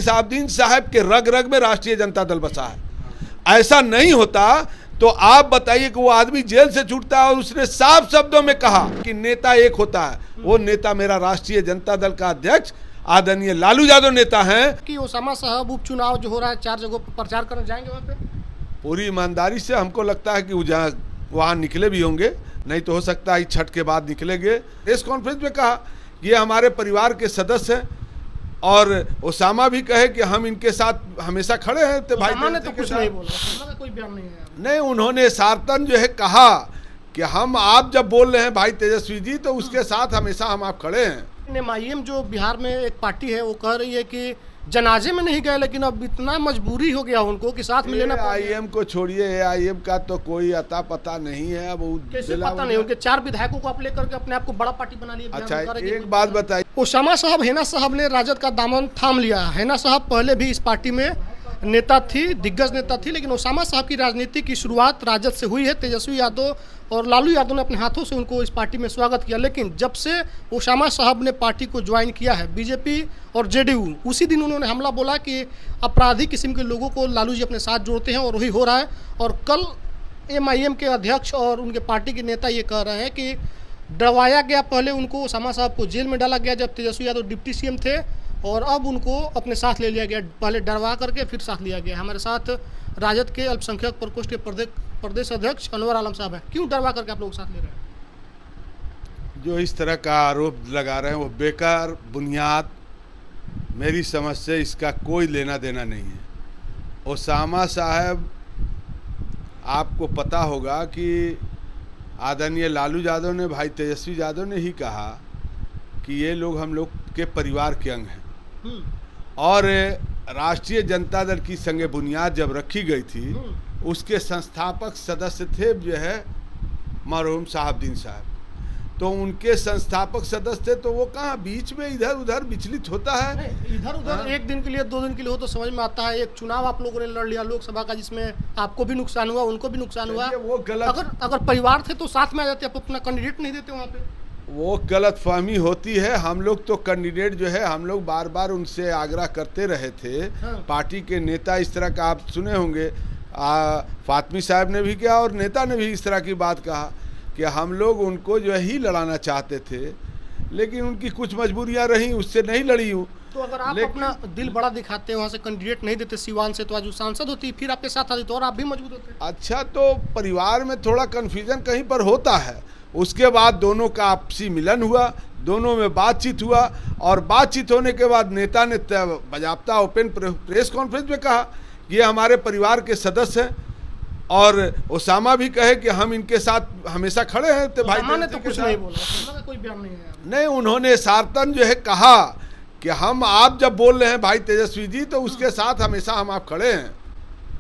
शहाबुद्दीन साहब के रग रग में राष्ट्रीय जनता दल बसा है। ऐसा नहीं होता तो आप बताइए कि वो आदमी जेल से छूटता है और उसने साफ शब्दों में कहा कि नेता एक होता है, वो नेता मेरा राष्ट्रीय जनता दल का अध्यक्ष आदरणीय लालू यादव नेता हैं। कि ओसामा साहब उपचुनाव जो हो रहा है 4 जगहों पर प्रचार करने जाएंगे वहाँ पे? पूरी ईमानदारी से हमको लगता है कि वहाँ निकले भी होंगे, नहीं तो हो सकता है छठ के बाद निकलेंगे। प्रेस कॉन्फ्रेंस में कहा ये हमारे परिवार के सदस्य हैं और ओसामा भी कहे कि हम इनके साथ हमेशा खड़े हैं। तो भाई ने तो कुछ नहीं बोला, ओसामा का कोई बयान नहीं है। नहीं, उन्होंने सार्थन जो है कहा कि हम आप जब बोल रहे हैं भाई तेजस्वी जी तो उसके साथ हमेशा हम आप खड़े हैं। एमआईएम जो बिहार में एक पार्टी है वो कह रही है कि जनाजे में नहीं गए लेकिन अब इतना मजबूरी हो गया उनको कि साथ में लेना पड़ा। एआईएम को छोड़िए, एआईएम का तो कोई अता पता नहीं है। अब कैसे पता नहीं? उनके 4 विधायकों को आप लेकर के अपने आप को बड़ा पार्टी बना लिया। अच्छा, एक बात बताइए, ओसामा साहब, हेना साहब ने राजद का दामन थाम लिया। हेना साहब पहले भी इस पार्टी में नेता थी, दिग्गज नेता थी, लेकिन ओसामा साहब की राजनीति की शुरुआत राजद से हुई है। तेजस्वी यादव और लालू यादव ने अपने हाथों से उनको इस पार्टी में स्वागत किया, लेकिन जब से ओसामा साहब ने पार्टी को ज्वाइन किया है बीजेपी और जेडीयू, उसी दिन उन्होंने हमला बोला कि अपराधी किस्म के लोगों को लालू जी अपने साथ जोड़ते हैं और वही हो रहा है। और कल एमआईएम के अध्यक्ष और उनके पार्टी के नेता ये कह रहे हैं कि डरवाया गया, पहले उनको ओसामा साहब को जेल में डाला गया जब तेजस्वी यादव डिप्टी सीएम थे, और अब उनको अपने साथ ले लिया गया। पहले डरवा करके फिर साथ लिया गया। हमारे साथ राजद के अल्पसंख्यक प्रकोष्ठ के प्रदेश अध्यक्ष अनवर आलम साहब हैं। क्यों डरवा करके आप लोग साथ ले रहे हैं? जो इस तरह का आरोप लगा रहे हैं वो बेकार, बुनियाद, मेरी समझ से इसका कोई लेना देना नहीं है। ओसामा साहब, आपको पता होगा कि आदरणीय लालू यादव ने, भाई तेजस्वी यादव ने ही कहा कि ये लोग हम लोग के परिवार के अंग हैं। और राष्ट्रीय जनता दल की संगे बुनियाद जब रखी गई थी उसके संस्थापक सदस्य थे जो है मरहूम शहाबुद्दीन साहब, तो उनके संस्थापक सदस्य थे, तो वो कहाँ बीच में इधर उधर विचलित होता है। इधर उधर एक दिन के लिए 2 दिन के लिए हो तो समझ में आता है। एक चुनाव आप लोगों ने लड़ लिया लोकसभा का, जिसमें आपको भी नुकसान हुआ, उनको भी नुकसान हुआ। वो गलत, अगर परिवार थे तो साथ में आ जाते, आप अपना कैंडिडेट नहीं देते वहाँ पे। वो गलत फहमी होती है। हम लोग तो कैंडिडेट जो है, हम लोग बार बार उनसे आग्रह करते रहे थे। पार्टी के नेता इस तरह का आप सुने होंगे, फातमी साहब ने भी किया और नेता ने भी इस तरह की बात कहा कि हम लोग उनको जो है ही लड़ाना चाहते थे, लेकिन उनकी कुछ मजबूरियां रहीं, उससे नहीं लड़ी हूँ। तो अगर आप अपना दिल बड़ा दिखाते हैं, वहाँ से कैंडिडेट नहीं देते सिवान से, तो आज सांसद होती, फिर आपके साथ आती तो और आप भी मजबूत होते। अच्छा, तो परिवार में थोड़ा कन्फ्यूजन कहीं पर होता है। उसके बाद दोनों का आपसी मिलन हुआ, दोनों में बातचीत हुआ, और बातचीत होने के बाद नेता ने बाकायदा ओपन प्रेस कॉन्फ्रेंस में कहा ये हमारे परिवार के सदस्य हैं, और ओसामा भी कहे कि हम इनके साथ हमेशा खड़े हैं। तो भाई ने तो कुछ नहीं बोला, ओसामा का कोई बयान नहीं है। नहीं, उन्होंने सार्थन जो है कहा कि हम आप जब बोल रहे हैं भाई तेजस्वी जी तो उसके साथ हमेशा हम आप खड़े हैं।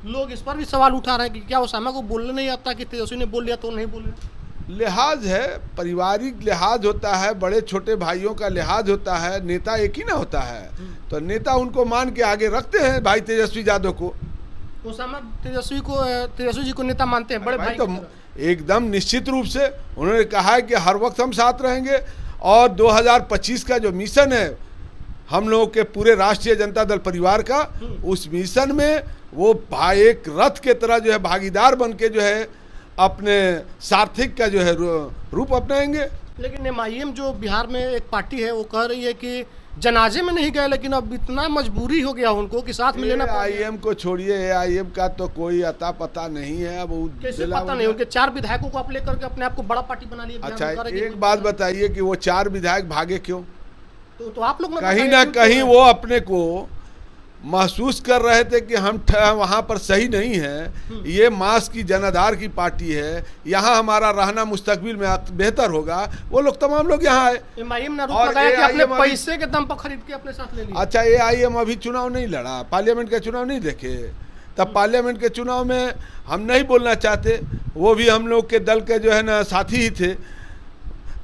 लोग इस पर भी सवाल उठा रहे हैं कि क्या ओसामा को बोलने नहीं आता कि तेजस्वी ने बोल लिया तो नहीं बोले? लिहाज है, पारिवारिक लिहाज होता है, बड़े छोटे भाइयों का लिहाज होता है, नेता एक ही ना होता है। तो नेता उनको मान के आगे रखते हैं भाई तेजस्वी यादव को। ओसामा तेजस्वी जी को नेता मानते हैं, बड़े भाई तो एकदम निश्चित रूप से उन्होंने कहा है कि हर वक्त हम साथ रहेंगे, और 2025 का जो मिशन है हम लोगों के पूरे राष्ट्रीय जनता दल परिवार का, उस मिशन में वो भाई एक रथ के तरह जो है भागीदार बन के जो है अपने सार्थिक का जो है रूप अपनाएंगे। लेकिन एमआईएम जो बिहार में एक पार्टी है वो कह रही है कि जनाजे में नहीं गए लेकिन अब इतना मजबूरी हो गया उनको कि साथ में लेना पड़ा। एआईएम को छोड़िए, एआईएम का तो कोई अता पता नहीं है। अब कैसे पता नहीं? उनके 4 विधायकों को आप लेकर के अपने आप को बड़ा पार्टी बना लिया। अच्छा, एक बात बताइए कि वो 4 विधायक भागे क्यों? तो आप लोग कहीं ना कहीं वो अपने को महसूस कर रहे थे कि हम वहाँ पर सही नहीं है, ये मास की जनाधार की पार्टी है, यहाँ हमारा रहना मुस्तकबिल में बेहतर होगा। वो लोग तमाम लोग यहाँ आए। एमआईएम ने आरोप लगाया कि अपने पैसे के दम पर खरीद के अपने साथ ले लिया। अच्छा, एआईएम अभी चुनाव नहीं लड़ा, पार्लियामेंट के चुनाव नहीं देखे, तब पार्लियामेंट के चुनाव में हम नहीं बोलना चाहते, वो भी हम लोग के दल के जो है ना साथी ही थे,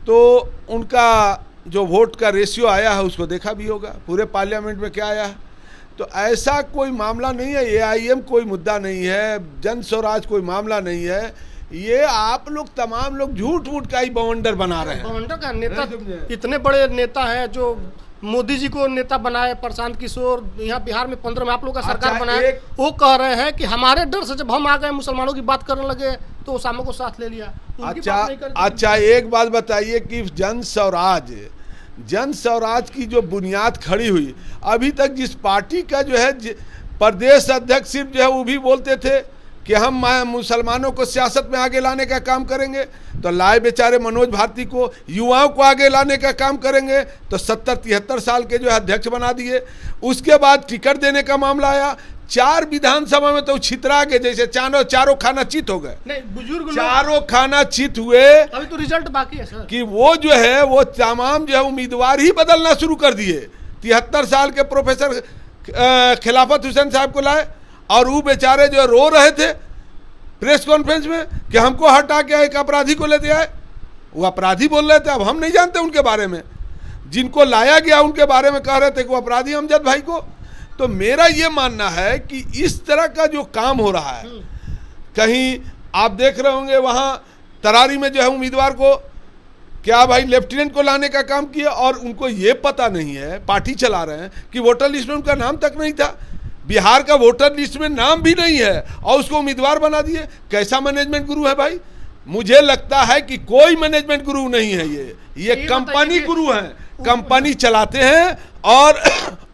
तो उनका जो वोट का रेशियो आया है उसको देखा भी होगा, पूरे पार्लियामेंट में क्या आया है। तो ऐसा कोई मामला नहीं है, एआईएम कोई मुद्दा नहीं है, जन स्वराज कोई मामला नहीं है। ये आप लोग तमाम लोग झूठ मूठ का ही बवंडर बना रहे हैं। बवंडर का नेता, इतने बड़े नेता हैं जो मोदी जी को नेता बनाए, प्रशांत किशोर यहाँ बिहार में 15 में आप लोग का सरकार अच्छा, बनाए, वो कह रहे हैं कि हमारे डर से जब हम आ गए मुसलमानों की बात करने लगे तो ओसामा को साथ ले लिया। तो उनकी बात नहीं करते। अच्छा एक बात बताइए कि जन स्वराज की जो बुनियाद खड़ी हुई, अभी तक जिस पार्टी का जो है प्रदेश अध्यक्ष सिर्फ जो है वो भी बोलते थे कि हम मुसलमानों को सियासत में आगे लाने का काम करेंगे, तो लाए बेचारे मनोज भारती को, युवाओं को आगे लाने का काम करेंगे, तो 70-73 साल के जो है अध्यक्ष बना दिए। उसके बाद टिकट देने का मामला आया, 4 विधानसभा में तो छितरा के जैसे चारों खाना चित हो गए। नहीं, बुजुर्ग चारों खाना चित हुए। अभी तो रिजल्ट बाकी है सर, कि वो जो है वो तमाम जो है उम्मीदवार ही बदलना शुरू कर दिए। 73 साल के प्रोफेसर खिलाफत हुसैन साहब को लाए और वो बेचारे जो रो रहे थे प्रेस कॉन्फ्रेंस में कि हमको हटा के एक अपराधी को लेते आए। वो अपराधी बोल रहे थे, अब हम नहीं जानते उनके बारे में, जिनको लाया गया उनके बारे में कह रहे थे कि वो अपराधी अमजद भाई को। तो मेरा ये मानना है कि इस तरह का जो काम हो रहा है, कहीं आप देख रहे होंगे वहाँ तरारी में जो है उम्मीदवार को क्या भाई लेफ्टिनेंट को लाने का काम किया और उनको ये पता नहीं है, पार्टी चला रहे हैं कि वोटर लिस्ट में उनका नाम तक नहीं था, बिहार का वोटर लिस्ट में नाम भी नहीं है और उसको उम्मीदवार बना दिए। कैसा मैनेजमेंट गुरु है भाई? मुझे लगता है कि कोई मैनेजमेंट गुरु नहीं है, ये कंपनी गुरु हैं, कंपनी चलाते हैं और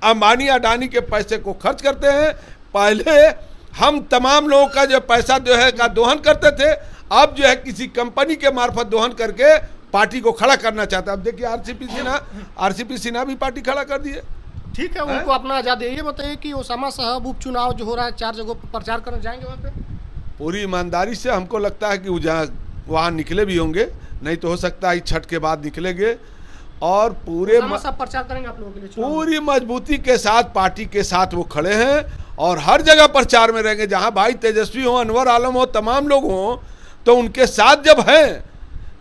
अंबानी अडानी के पैसे को खर्च करते हैं। पहले हम तमाम लोगों का जो पैसा जो है का दोहन करते थे, अब जो है किसी कंपनी के मार्फत दोहन करके पार्टी को खड़ा करना चाहता है। अब देखिए आरसीपी सिन्हा भी पार्टी खड़ा कर दिए। ठीक है, उनको अपना आज़ादी। ये बताइए कि ओसामा साहब उपचुनाव जो हो रहा है 4 जगहों पर प्रचार करने जाएंगे वहाँ पे? पूरी ईमानदारी से हमको लगता है कि वो वहाँ निकले भी होंगे, नहीं तो हो सकता है छठ के बाद निकलेंगे और पूरे सब प्रचार करेंगे आप लोगों के लिए। पूरी मजबूती के साथ पार्टी के साथ वो खड़े हैं और हर जगह प्रचार में रहेंगे। जहाँ भाई तेजस्वी हो, अनवर आलम हो, तमाम लोग हों, तो उनके साथ जब हैं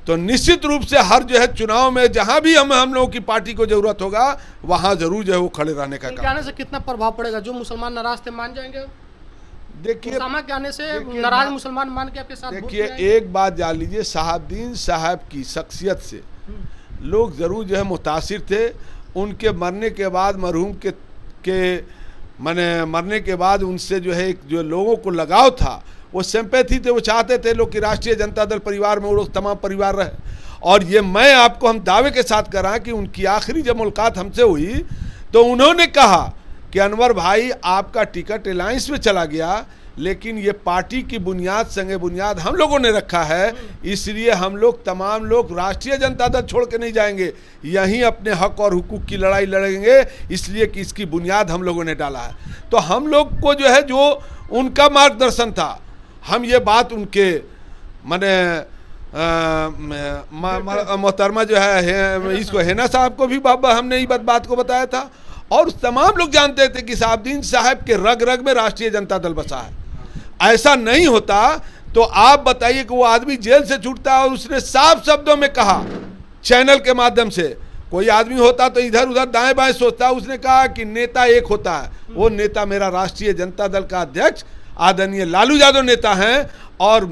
तो निश्चित रूप से हर जो है चुनाव में जहां भी हम लोगों की पार्टी को जरूरत होगा वहां जरूर जो है वो खड़े रहने का काम। आने से कितना प्रभाव पड़ेगा? जो मुसलमान नाराज थे मान जाएंगे? देखिए ओसामा के आने से नाराज मुसलमान मान के आपके साथ। देखिए एक बात जान लीजिए, साहबदीन साहब की शख्सियत से लोग जरूर जो है मुतासिर थे। उनके मरने के बाद मरहूम के मरने के बाद उनसे जो है जो लोगों को लगाव था, वो सिंपैथी थे, वो चाहते थे लोग कि राष्ट्रीय जनता दल परिवार में वो लोग तमाम परिवार रहे। और ये मैं आपको हम दावे के साथ कर रहा कि उनकी आखिरी जब मुलाकात हमसे हुई तो उन्होंने कहा कि अनवर भाई आपका टिकट अलायंस में चला गया, लेकिन ये पार्टी की बुनियाद संगे बुनियाद हम लोगों ने रखा है, इसलिए हम लोग तमाम लोग राष्ट्रीय जनता दल छोड़ के नहीं जाएंगे, यहीं अपने हक और हुकूक की लड़ाई लड़ेंगे, इसलिए कि इसकी बुनियाद हम लोगों ने डाला है। तो हम लोग को जो है जो उनका मार्गदर्शन था, हम ये बात उनके मोहतरमा जो है इसको हेना साहब को भी बाबा हमने ये बात को बताया था और तमाम लोग जानते थे कि साहबदीन साहब के रग रग में राष्ट्रीय जनता दल बसा है। ऐसा नहीं होता तो आप बताइए कि वो आदमी जेल से छूटता और उसने साफ शब्दों में कहा चैनल के माध्यम से, कोई आदमी होता तो इधर उधर दाएं बाएं सोचता, उसने कहा कि नेता एक होता है, वो नेता मेरा राष्ट्रीय जनता दल का अध्यक्ष आदरणीय लालू यादव नेता हैं और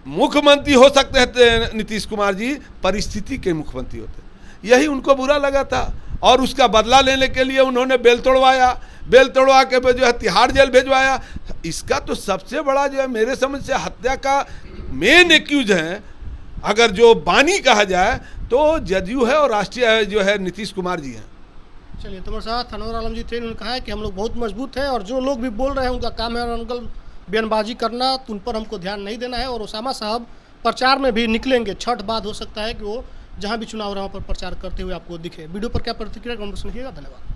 मुख्यमंत्री हो सकते हैं नीतीश कुमार जी, परिस्थिति के मुख्यमंत्री होते। यही उनको बुरा लगा था और उसका बदला लेने के लिए उन्होंने बेल तोड़वा के जो है तिहाड़ जेल भेजवाया। इसका तो सबसे बड़ा जो है मेरे समझ से हत्या का मेन एक्यूज है, अगर जो बानी कहा जाए तो जदयू है और राष्ट्रीय जो है नीतीश कुमार जी हैं। चलिए, तुम्हारे साथ अनवर आलम जी थे, उन्होंने कहा है कि हम लोग बहुत मजबूत हैं और जो लोग भी बोल रहे हैं उनका काम है अंकल बयानबाजी करना, तो उन पर हमको ध्यान नहीं देना है। और ओसामा साहब प्रचार में भी निकलेंगे, छठ बाद हो सकता है कि वो जहां भी चुनाव रहा पर प्रचार करते हुए आपको दिखे। वीडियो पर क्या प्रतिक्रिया कमेंट में लिखिएगा। धन्यवाद।